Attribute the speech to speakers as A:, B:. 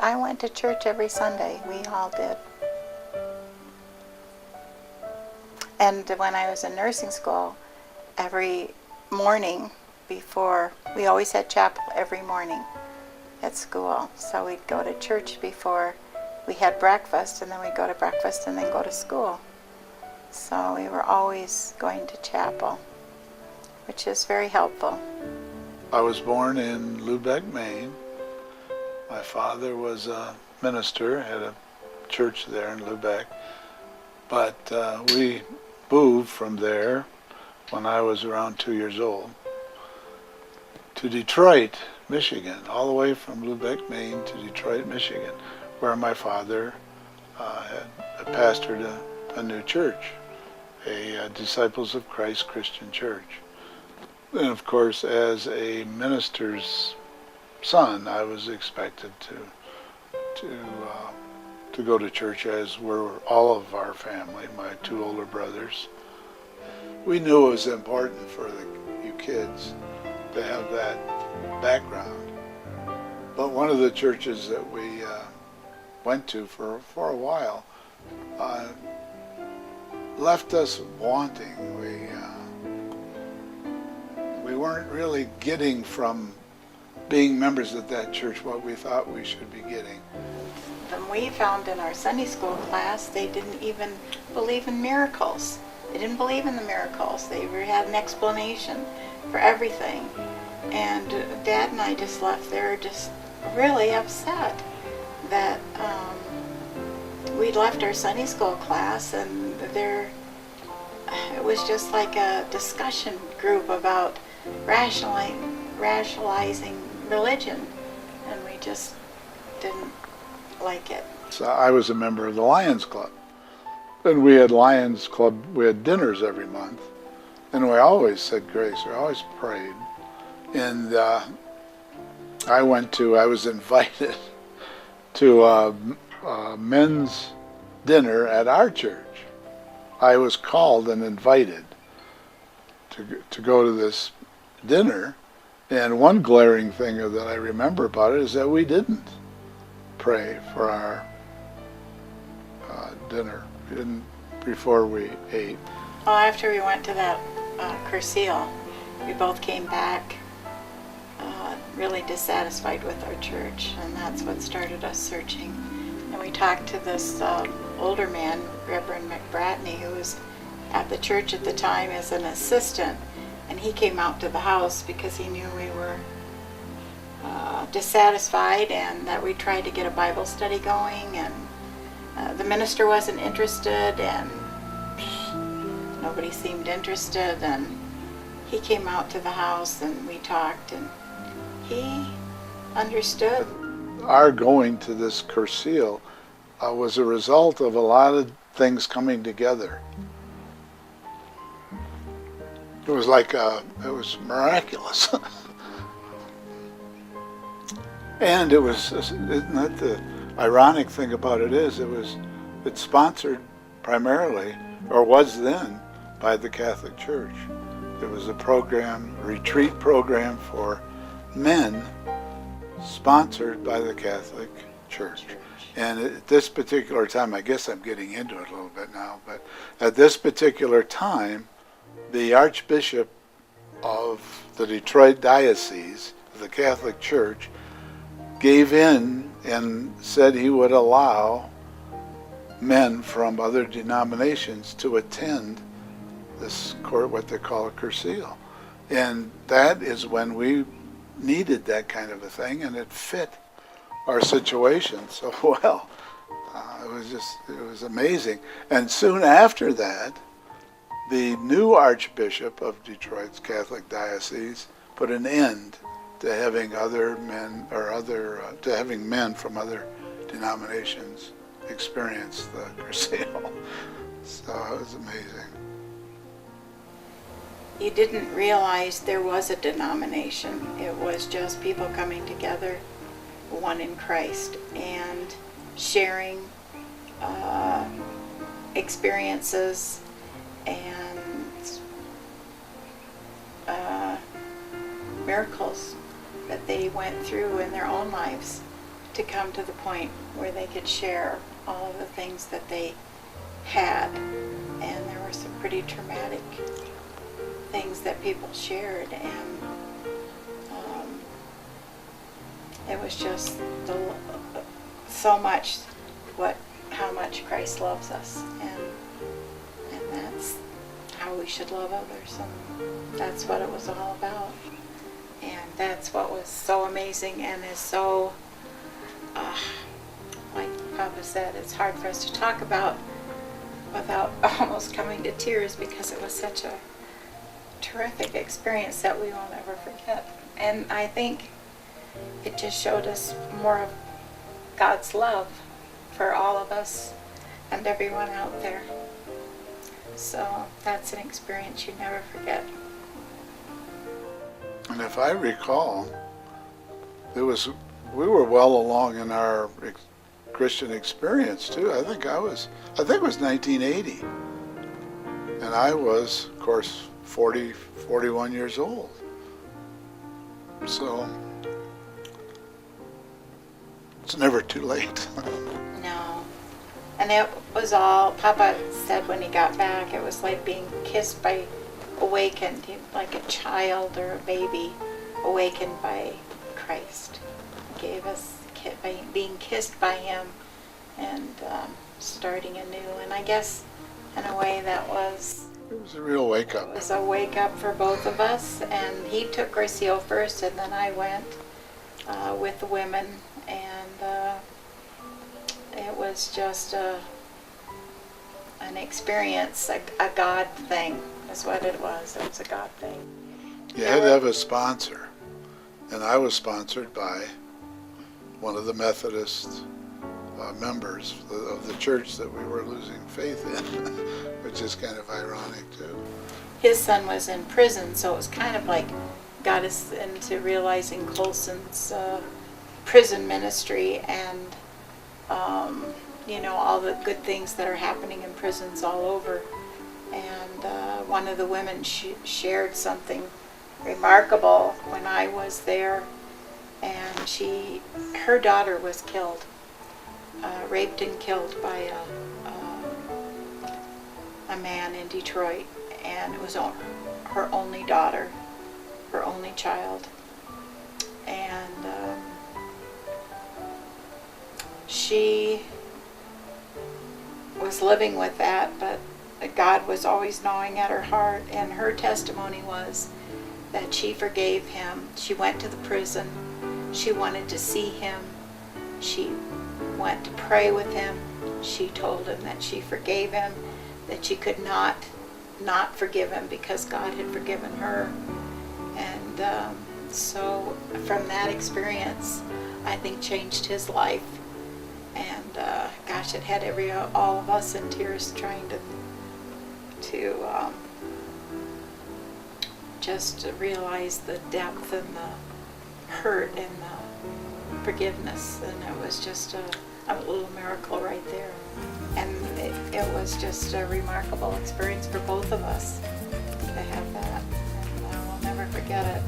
A: I went to church every Sunday. We all did. And when I was in nursing school, every morning before, we always had chapel every morning at school. So we'd go to church before we had breakfast, and then we'd go to breakfast and then go to school. So we were always going to chapel, which is very helpful.
B: I was born in Lubeck, Maine. My father was a minister, had a church there in Lubeck. But we moved from there when I was around 2 years old to Detroit, Michigan, all the way from Lubeck, Maine to Detroit, Michigan, where my father had pastored a new church, a Disciples of Christ Christian church. And of course, as a minister's son, I was expected to go to church, as were all of our family, my two older brothers. We knew it was important for you kids to have that background. But one of the churches that we went to for a while left us wanting. We weren't really getting from being members of that church what we thought we should be getting.
A: And we found in our Sunday school class, they didn't even believe in miracles. They didn't believe in the miracles. They had an explanation for everything. And Dad and I just left there just really upset that we'd left our Sunday school class, and it was just like a discussion group about rationalizing religion, and we just didn't like it.
B: So I was a member of the Lions Club, and we had dinners every month, and we always said grace, we always prayed. And I was invited to a men's dinner at our church. I was called and invited to go to this dinner, and one glaring thing that I remember about it is that we didn't pray for our dinner. We didn't before we ate.
A: Well, after we went to that Cur Seal, we both came back really dissatisfied with our church, and that's what started us searching. And we talked to this older man, Reverend McBratney, who was at the church at the time as an assistant, and he came out to the house because he knew we were dissatisfied and that we tried to get a Bible study going, and the minister wasn't interested, and nobody seemed interested, and he came out to the house and we talked, and he understood.
B: Our going to this Cur Seal was a result of a lot of things coming together. It was like, it was miraculous. And it was, isn't that the ironic thing about it is, it's sponsored primarily, or was then, by the Catholic Church. It was a retreat program for men sponsored by the Catholic Church. And at this particular time, I guess I'm getting into it a little bit now, but at this particular time, the Archbishop of the Detroit Diocese, the Catholic Church, gave in and said he would allow men from other denominations to attend this court, what they call a Cur Seal. And that is when we needed that kind of a thing, and it fit our situation so well. It was amazing. And soon after that, the new Archbishop of Detroit's Catholic Diocese put an end to having other men to having men from other denominations experience the Cur Seal. So it was amazing.
A: You didn't realize there was a denomination. It was just people coming together, one in Christ, and sharing experiences and miracles that they went through in their own lives. to come to the point where they could share all of the things that they had. And there were some pretty traumatic things that people shared, and it was just so much how much Christ loves us, and that's how we should love others, and that's what it was all about. And that's what was so amazing, and is so, like Papa said, it's hard for us to talk about without almost coming to tears, because it was such a terrific experience that we will never forget. And I think it just showed us more of God's love for all of us and everyone out there. So that's an experience you never forget.
B: And if I recall, we were well along in our Christian experience too. I think it was 1980. And I was, of course, 41 years old. So it's never too late.
A: No. And it was all, Papa said when he got back, it was like being awakened, like a child or a baby awakened by Christ. He gave us, by being kissed by him and starting anew. And I guess in a way that was...
B: It was a real wake-up.
A: It was a wake-up for both of us. And he took Cur Seal first, and then I went with the women. And it was just an experience, a God thing is what it was. It was a God thing.
B: You had to have a sponsor. And I was sponsored by one of the Methodist members of the church that we were losing faith in, which is kind of ironic too.
A: His son was in prison, so it was kind of like got us into realizing Colson's prison ministry and all the good things that are happening in prisons all over. And one of the women shared something remarkable when I was there, and her daughter was killed, raped and killed by a man in Detroit, and it was her only daughter, her only child. And she was living with that, but God was always gnawing at her heart, and her testimony was that she forgave him. She went to the prison. She wanted to see him. She went to pray with him. She told him that she forgave him, that she could not forgive him because God had forgiven her. And so from that experience, I think changed his life. And gosh, it had all of us in tears trying to just realize the depth and the hurt and the forgiveness. And it was just a little miracle right there. And it was just a remarkable experience for both of us to have that. And I will never forget it.